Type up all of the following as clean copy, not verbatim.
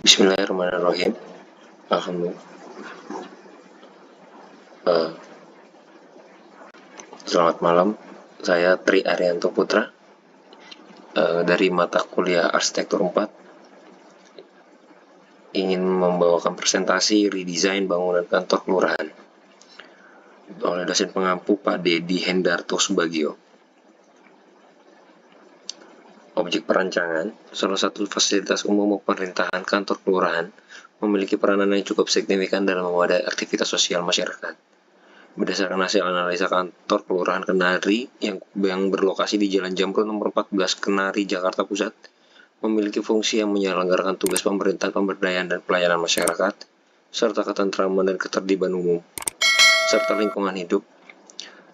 Bismillahirrahmanirrahim. Alhamdulillah. Selamat malam. Saya Tri Arianto Putra dari mata kuliah Arsitektur 4. Ingin membawakan presentasi redesign bangunan kantor kelurahan oleh dosen pengampu Pak Dedi Hendarto Subagio. Objek perancangan, salah satu fasilitas umum pemerintahan kantor kelurahan, memiliki peranan yang cukup signifikan dalam mewadai aktivitas sosial masyarakat. Berdasarkan hasil analisa kantor kelurahan Kenari yang berlokasi di Jalan Jamrut nomor 14 Kenari, Jakarta Pusat, memiliki fungsi yang menyelenggarakan tugas pemerintahan, pemberdayaan dan pelayanan masyarakat, serta ketentraman dan ketertiban umum, serta lingkungan hidup.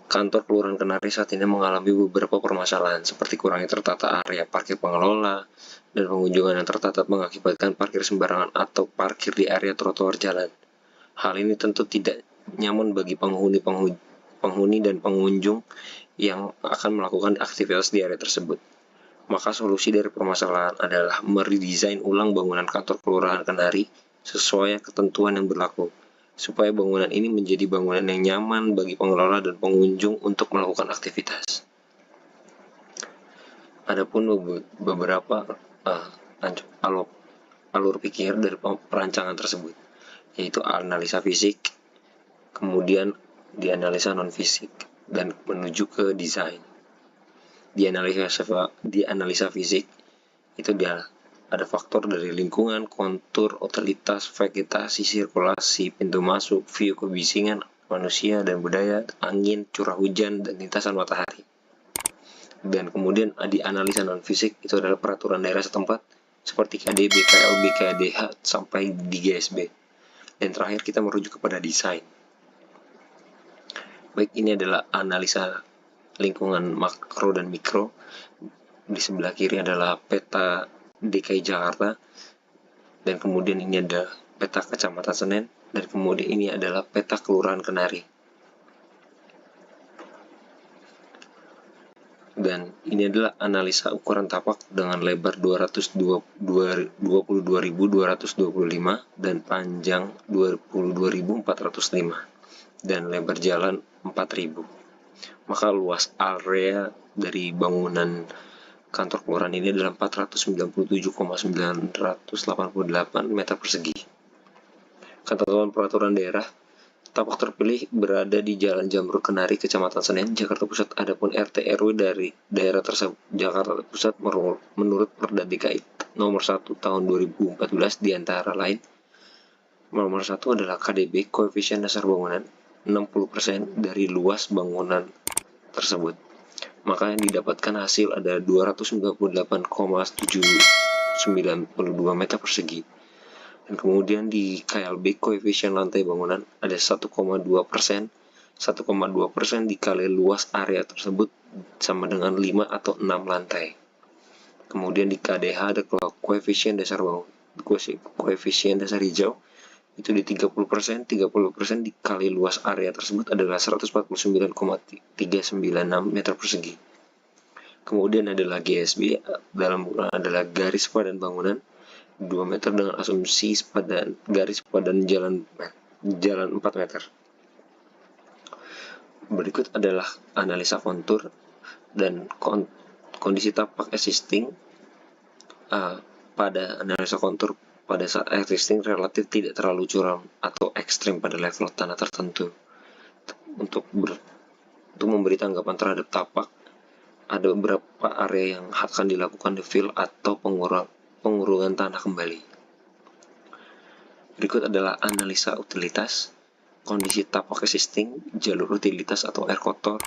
Kantor Kelurahan Kenari saat ini mengalami beberapa permasalahan seperti kurangnya tertata area parkir pengelola dan pengunjungan yang tertata mengakibatkan parkir sembarangan atau parkir di area trotoar jalan. Hal ini tentu tidak nyaman bagi penghuni dan pengunjung yang akan melakukan aktivitas di area tersebut. Maka solusi dari permasalahan adalah meredesain ulang bangunan kantor Kelurahan Kenari sesuai ketentuan yang berlaku, supaya bangunan ini menjadi bangunan yang nyaman bagi pengelola dan pengunjung untuk melakukan aktivitas. Adapun beberapa alur pikir dari perancangan tersebut, yaitu analisa fisik, kemudian dianalisa non-fisik, dan menuju ke desain. Di analisa fisik itu ada faktor dari lingkungan, kontur, utilitas, vegetasi, sirkulasi, pintu masuk, view kebisingan manusia dan budaya, angin, curah hujan, dan lintasan matahari. Dan kemudian di analisa non-fisik itu adalah peraturan daerah setempat seperti KDB, KLB, KDH sampai di GSB. Dan terakhir kita merujuk kepada desain. Baik, ini adalah analisa lingkungan makro dan mikro. Di sebelah kiri adalah peta DKI Jakarta, dan kemudian ini ada peta Kecamatan Senen, dan kemudian ini adalah peta Kelurahan Kenari. Dan ini adalah analisa ukuran tapak dengan lebar 22.225 dan panjang 22.405 dan lebar jalan 4.000. Maka luas area dari bangunan kantor kelurahan ini adalah 497,988 meter persegi. Ketentuan peraturan daerah, tapak terpilih berada di Jalan Jamrut Kenari, Kecamatan Senen, Jakarta Pusat. Adapun RT RW dari daerah tersebut Jakarta Pusat menurut Perda DKI nomor 1 tahun 2014 diantara lain. Nomor 1 adalah KDB, koefisien dasar bangunan, 60% dari luas bangunan tersebut. Maka yang didapatkan hasil ada 298,792 meter persegi. Dan kemudian di KLB, koefisien lantai bangunan ada 1,2%. 1,2% dikali luas area tersebut sama dengan 5 atau 6 lantai. Kemudian di KDH ada koefisien dasar bangunan, koefisien dasar hijau itu di 30%, 30% dikali luas area tersebut adalah 149,396 meter persegi. Kemudian adalah GSB, adalah garis padan bangunan 2 meter dengan asumsi garis padan jalan 4 meter. Berikut adalah analisa kontur dan kondisi tapak existing. Pada analisa kontur pada saat existing relatif tidak terlalu curam atau ekstrim pada level tanah tertentu. Untuk memberi tanggapan terhadap tapak, ada beberapa area yang akan dilakukan fill atau pengurungan tanah kembali. Berikut adalah analisa utilitas, kondisi tapak existing, jalur utilitas atau air kotor,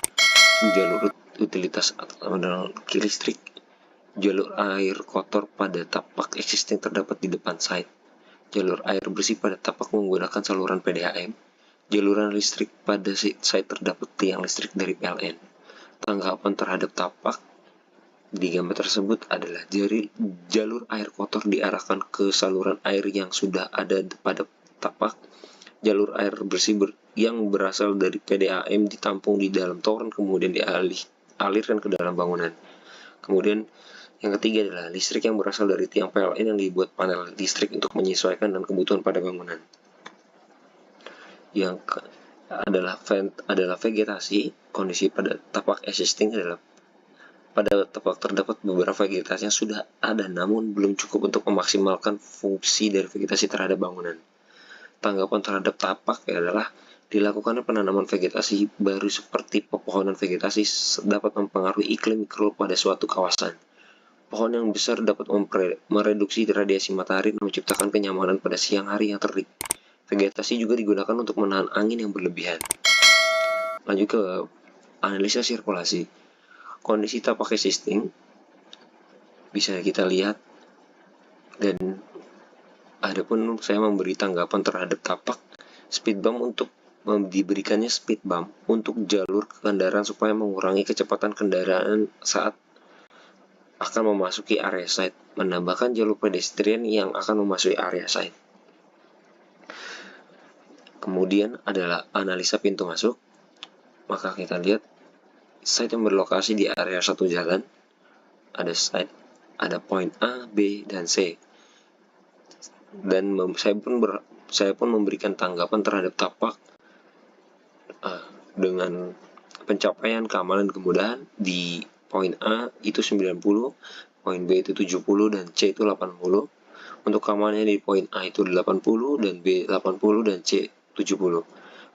jalur utilitas atau listrik. Jalur air kotor pada tapak existing terdapat di depan site. Jalur air bersih pada tapak menggunakan saluran PDAM. Jaluran listrik pada site terdapat tiang listrik dari PLN. Tanggapan terhadap tapak di gambar tersebut adalah jalur air kotor diarahkan ke saluran air yang sudah ada pada tapak. Jalur air bersih yang berasal dari PDAM ditampung di dalam toren kemudian dialirkan ke dalam bangunan. Kemudian Yang ketiga adalah listrik yang berasal dari tiang PLN yang dibuat panel listrik untuk menyesuaikan dengan kebutuhan pada bangunan. Yang adalah vegetasi. Kondisi pada tapak existing adalah pada tapak terdapat beberapa vegetasi yang sudah ada namun belum cukup untuk memaksimalkan fungsi dari vegetasi terhadap bangunan. Tanggapan terhadap tapak adalah dilakukannya penanaman vegetasi baru seperti pepohonan vegetasi dapat mempengaruhi iklim mikro pada suatu kawasan. Pohon yang besar dapat mereduksi radiasi matahari dan menciptakan kenyamanan pada siang hari yang terik. Vegetasi juga digunakan untuk menahan angin yang berlebihan. Lanjut ke analisa sirkulasi. Kondisi tapak existing bisa kita lihat, dan adapun saya memberi tanggapan terhadap tapak speed bump untuk diberikannya speed bump untuk jalur kendaraan supaya mengurangi kecepatan kendaraan saat akan memasuki area site, menambahkan jalur pedestrian yang akan memasuki area site. Kemudian adalah analisa pintu masuk. Maka kita lihat site yang berlokasi di area satu jalan, ada site, ada point A, B, dan C. Dan saya pun memberikan tanggapan terhadap tapak dengan pencapaian keamanan kemudahan di poin A itu 90, poin B itu 70, dan C itu 80. Untuk keamanannya di poin A itu 80, dan B 80, dan C 70.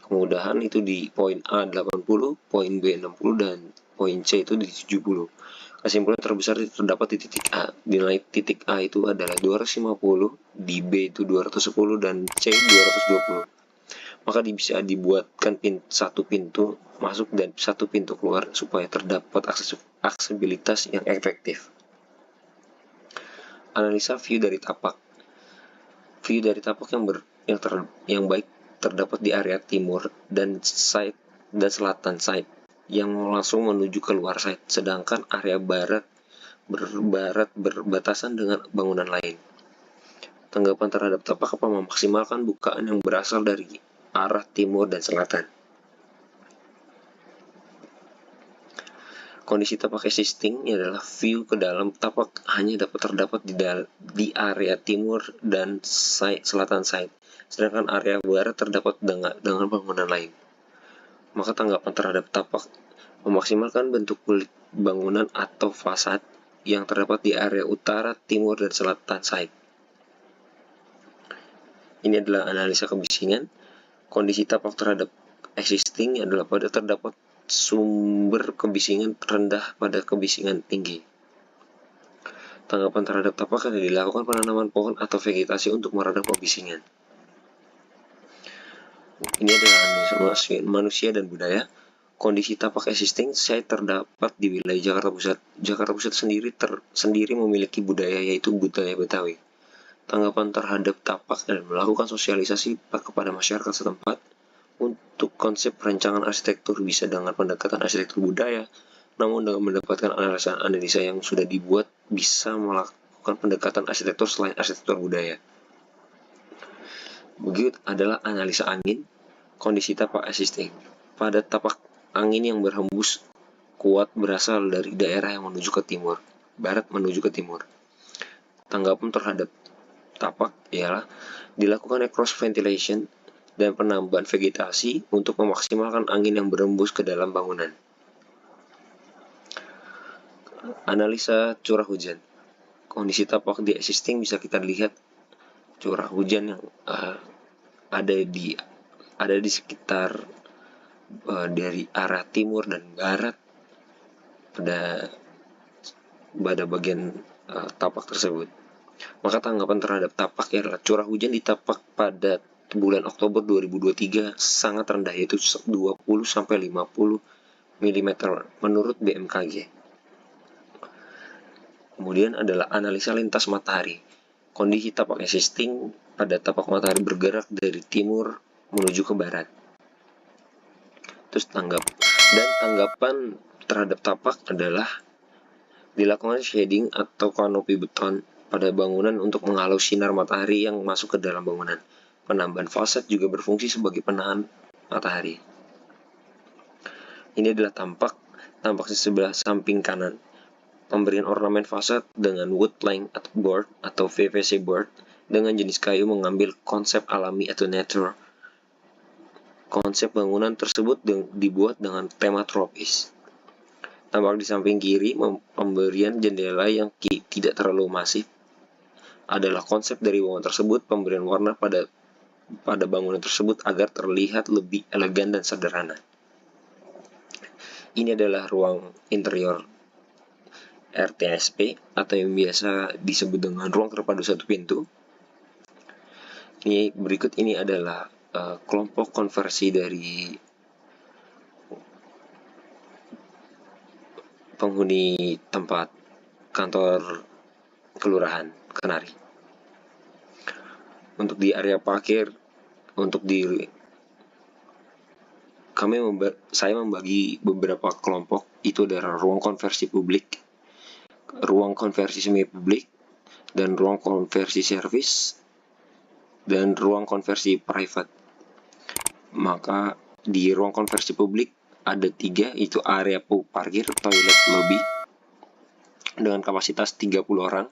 Kemudahan itu di poin A 80, poin B 60, dan poin C itu di 70. Kesimpulan terbesar terdapat di titik A. Nilai titik A itu adalah 250, di B itu 210, dan C 220. Maka bisa dibuatkan satu pintu masuk dan satu pintu keluar supaya terdapat aksesibilitas yang efektif. Analisa view dari tapak. View dari tapak yang baik terdapat di area timur dan selatan site yang langsung menuju ke luar site, sedangkan area barat berbatasan dengan bangunan lain. Tanggapan terhadap tapak apa memaksimalkan bukaan yang berasal dari arah timur dan selatan. Kondisi tapak existing adalah view ke dalam tapak hanya dapat terdapat di area timur dan selatan site, sedangkan area barat terdapat dengan bangunan lain. Maka tanggapan terhadap tapak memaksimalkan bentuk kulit bangunan atau fasad yang terdapat di area utara, timur, dan selatan site. Ini adalah analisa kebisingan. Kondisi tapak terhadap existing adalah pada terdapat sumber kebisingan rendah pada kebisingan tinggi. Tanggapan terhadap tapak adalah dilakukan penanaman pohon atau vegetasi untuk meredam kebisingan. Ini adalah analisa manusia dan budaya. Kondisi tapak existing site terdapat di wilayah Jakarta Pusat. Jakarta Pusat sendiri memiliki budaya, yaitu budaya Betawi. Tanggapan terhadap tapak dan melakukan sosialisasi kepada masyarakat setempat. Untuk konsep perancangan arsitektur bisa dengan pendekatan arsitektur budaya, namun dengan mendapatkan analisa yang sudah dibuat bisa melakukan pendekatan arsitektur selain arsitektur budaya. Begitu adalah analisa angin. Kondisi tapak existing. Pada tapak angin yang berhembus kuat berasal dari daerah yang menuju ke timur, barat menuju ke timur. Tanggapan terhadap tapak ialah dilakukan cross ventilation dan penambahan vegetasi untuk memaksimalkan angin yang berembus ke dalam bangunan. Analisa curah hujan. Kondisi tapak di existing bisa kita lihat curah hujan yang ada di sekitar dari arah timur dan barat pada bagian tapak tersebut. Maka tanggapan terhadap tapak adalah curah hujan di tapak pada bulan Oktober 2023 sangat rendah, yaitu 20-50 mm menurut BMKG. Kemudian adalah analisa lintas matahari. Kondisi tapak existing pada tapak matahari bergerak dari timur menuju ke barat. Terus tanggapan terhadap tapak adalah dilakukan shading atau kanopi beton pada bangunan untuk menghalau sinar matahari yang masuk ke dalam bangunan. Penambahan fasad juga berfungsi sebagai penahan matahari. Ini adalah tampak di sebelah samping kanan. Pemberian ornamen fasad dengan wood plank atau board atau PVC board dengan jenis kayu mengambil konsep alami atau nature. Konsep bangunan tersebut dibuat dengan tema tropis. Tampak di samping kiri, pemberian jendela yang tidak terlalu masif adalah konsep dari bangunan tersebut. Pemberian warna pada bangunan tersebut agar terlihat lebih elegan dan sederhana. Ini adalah ruang interior RTSP atau yang biasa disebut dengan ruang terpadu satu pintu. Berikut ini adalah kelompok konversi dari penghuni tempat kantor kelurahan Kenari. Untuk di area parkir, saya membagi beberapa kelompok. Itu adalah ruang konversi publik, ruang konversi semi publik, dan ruang konversi servis, dan ruang konversi private. Maka di ruang konversi publik ada 3, itu area parkir, toilet, lobby dengan kapasitas 30 orang.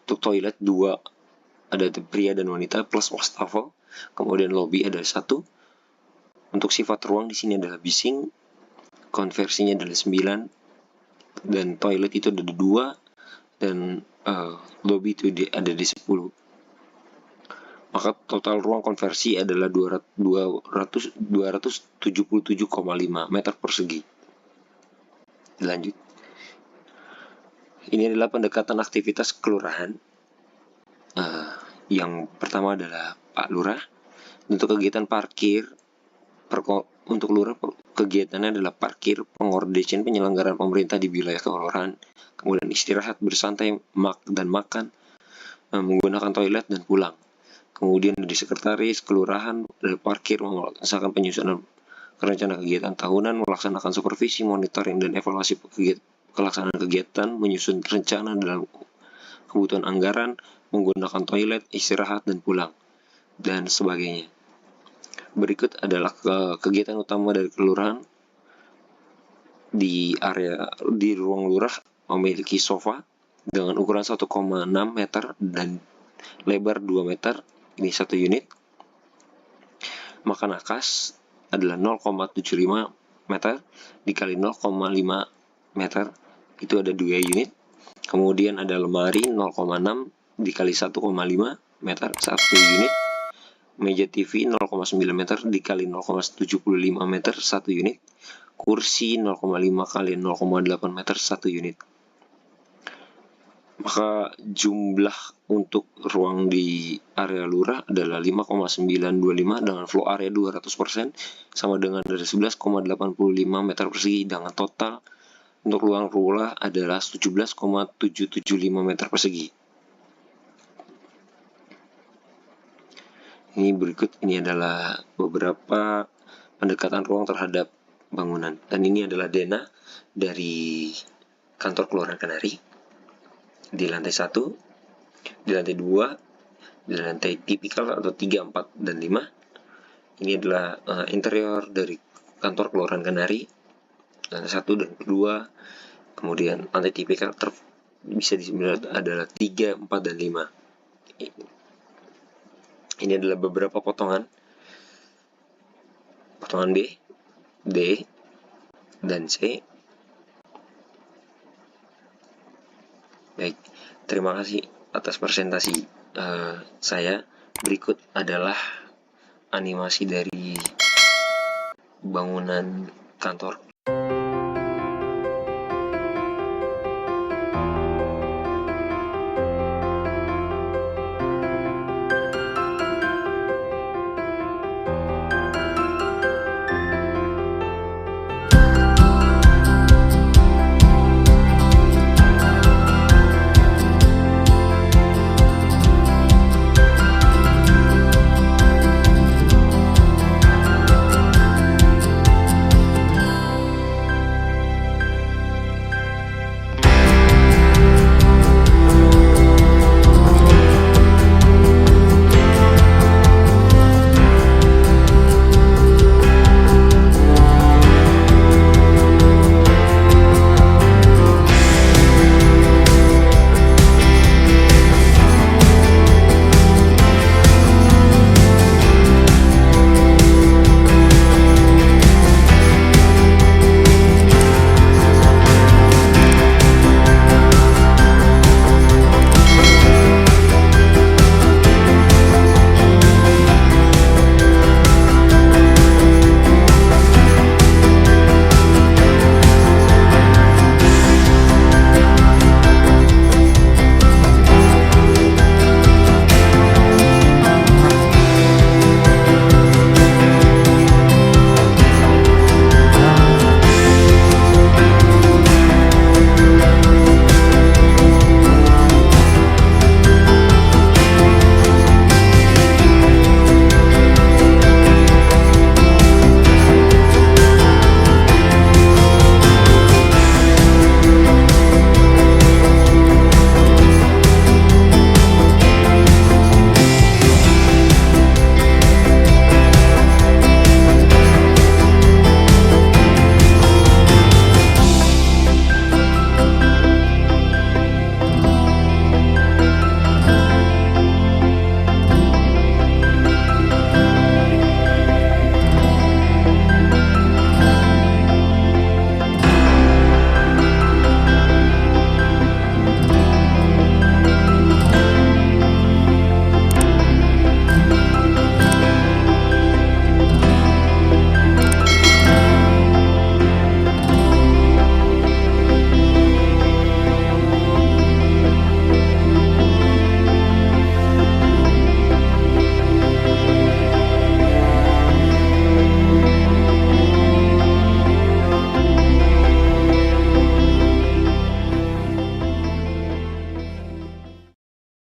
Untuk toilet 2, ada pria dan wanita plus wastafel. Kemudian lobby ada 1. Untuk sifat ruang di sini adalah bising, konversinya adalah 9, dan toilet itu ada 2, dan lobby itu ada di 10. Maka total ruang konversi adalah 277,5 meter persegi. Lanjut. Ini adalah pendekatan aktivitas kelurahan. Yang pertama adalah Pak Lurah. Untuk kegiatan parkir, untuk Lurah kegiatannya adalah parkir, pengordesian penyelenggaraan pemerintah di wilayah kelurahan, kemudian istirahat, bersantai, dan makan, menggunakan toilet, dan pulang. Kemudian di sekretaris kelurahan, dari parkir, melaksanakan penyusunan rencana kegiatan tahunan, melaksanakan supervisi, monitoring, dan evaluasi pelaksanaan kegiatan, menyusun rencana dalam kebutuhan anggaran, menggunakan toilet, istirahat, dan pulang, dan sebagainya. Berikut adalah kegiatan utama dari kelurahan. Di ruang lurah memiliki sofa dengan ukuran 1,6 meter dan lebar 2 meter. Ini 1 unit. Makan akas adalah 0,75 meter dikali 0,5 meter. Itu ada 2 unit. Kemudian ada lemari 0,6 dikali 1,5 meter, 1 unit. Meja TV 0,9 meter dikali 0,75 meter, 1 unit. Kursi 0,5 kali 0,8 meter, 1 unit. Maka jumlah untuk ruang di area lurah adalah 5,925 dengan flow area 200%, sama dengan dari 11,85 meter persegi, dengan total untuk ruang lurah adalah 17,775 meter persegi. Ini adalah beberapa pendekatan ruang terhadap bangunan, dan ini adalah denah dari kantor kelurahan Kenari. Di lantai 1, di lantai 2, di lantai tipikal atau 3, 4, dan 5. Ini adalah interior dari kantor kelurahan Kenari, lantai 1 dan 2. Kemudian lantai tipikal bisa disebut adalah 3, 4, dan 5. Ini adalah beberapa potongan B, D, dan C. Baik, terima kasih atas presentasi saya. Berikut adalah animasi dari bangunan kantor